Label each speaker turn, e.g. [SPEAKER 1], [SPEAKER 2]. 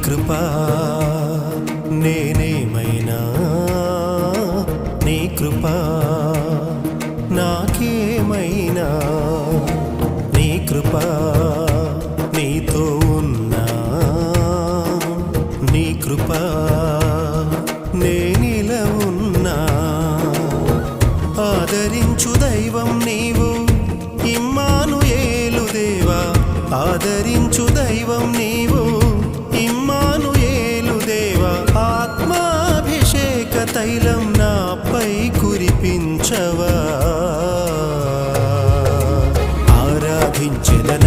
[SPEAKER 1] కృపా నేనేమైనా నీ కృపా నాకేమైనా నీ కృపా నీతో ఉన్నా నీ కృపా నేనిలా ఉన్నా ఆదరించు దైవం నీవు ఇమ్మానుయేలు దేవా ఆదరించు దైవం నీవు ఇమ్మానుయేలు దేవా ఆత్మాభిషేక తైలం నాపై కురిపించవా ఆరాధించెదన